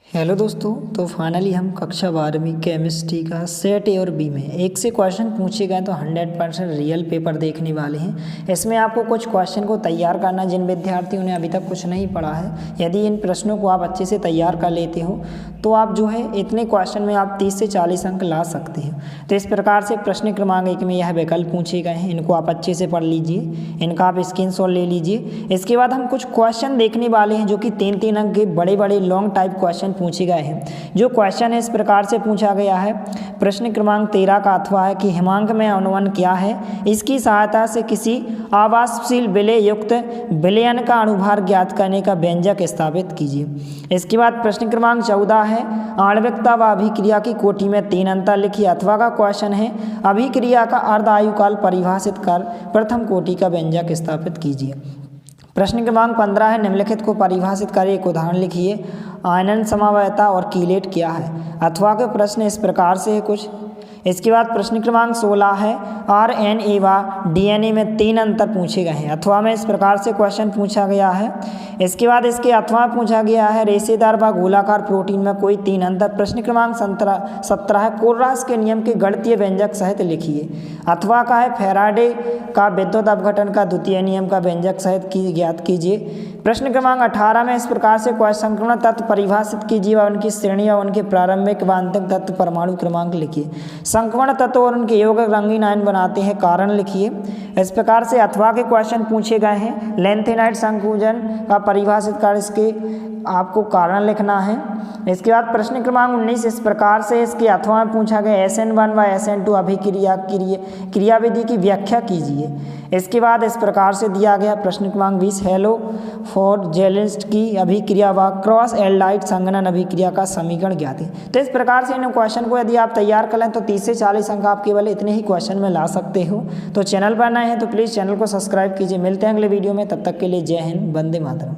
Hello दोस्तों, तो finally हम कक्षा 12वीं केमिस्ट्री का सेट ए और बी में एक से क्वेश्चन पूछे गए तो 100% रियल पेपर देखने वाले हैं। इसमें आपको कुछ क्वेश्चन को तैयार करना, जिन विद्यार्थियों ने अभी तक कुछ नहीं पढ़ा है, यदि इन प्रश्नों को आप अच्छे से तैयार कर लेते हो तो आप जो है इतने क्वेश्चन में आप 30 से 40 अंक ला सकते हो। तो इस प्रकार से प्रश्न क्रमांक 1 में यह विकल्प पूछे गए हैं, इनको आप अच्छे से पढ़ लीजिए, इनका आप स्क्रीनशॉट ले लीजिए। इसके बाद हम कुछ क्वेश्चन देखने वाले हैं जो कि 3-3 अंक के बड़े बड़े लॉन्ग टाइप क्वेश्चन पूछे गए हैं। जो क्वेश्चन है इस प्रकार से पूछा गया है। प्रश्न क्रमांक 13 का अथवा है कि हिमांक में अनुवन क्या है, इसकी सहायता से किसी आवासशील विलय युक्त विलयन का अनुभार ज्ञात करने का व्यंजक स्थापित कीजिए। इसके बाद प्रश्न क्रमांक 14 है, आणविकता व अभिक्रिया की कोटि में 3 अंतर लिखिए। अथवा का क्वेश्चन है, अभिक्रिया का अर्ध आयुकाल परिभाषित कर प्रथम कोटि का व्यंजक स्थापित कीजिए। प्रश्न क्रमांक 15 है, निम्नलिखित को परिभाषित कर एक उदाहरण लिखिए। आयनन समवायता और कीलेट क्या है। अथवा के प्रश्न इस प्रकार से है कुछ। इसके बाद प्रश्न क्रमांक 16 है, RNA व DNA में 3 अंतर पूछे गए हैं। अथवा में इस प्रकार से क्वेश्चन पूछा गया है। इसके बाद इसके अथवा पूछा गया है, रेशेदार व गोलाकार प्रोटीन में कोई 3 अंतर। प्रश्न क्रमांक 17 है, कोलरास के नियम के गणितीय व्यंजक सहित लिखिए। अथवा का है, फैराडे का विद्युत अपघटन का द्वितीय नियम का व्यंजक सहित ज्ञात कीजिए। प्रश्न क्रमांक 18 में इस प्रकार से संक्रमण तत्व परिभाषित कीजिए व उनकी श्रेणी और उनके प्रारंभिक व अंतिम तत्व परमाणु क्रमांक लिखिए। संक्रमण तत्व और उनके यौगिक रंगीन आयन बनाते हैं, कारण लिखिए। इस प्रकार से अथवा के क्वेश्चन पूछे गए हैं। लेंथेनाइट संकुचन का परिभाषित कर इसके आपको कारण लिखना है। इसके बाद प्रश्न क्रमांक 19 इस प्रकार से इसके अथवा में पूछा गया, SN1 व SN2 अभिक्रिया क्रियाविधि की व्याख्या कीजिए। इसके बाद इस प्रकार से दिया गया प्रश्न क्रमांक 20, हेलो फॉर जेलिस्ट की अभिक्रिया व क्रॉस एल्डाइड संघनन अभिक्रिया का समीकरण ज्ञात है। तो इस प्रकार से इन क्वेश्चन को यदि आप तैयार कर लें तो 30 से 40 अंक आप केवल इतने ही क्वेश्चन में ला सकते हो। तो चैनल पर नए हैं तो प्लीज़ चैनल को सब्सक्राइब कीजिए। मिलते हैं अगले वीडियो में, तब तक के लिए जय हिंद, वंदे मातरम।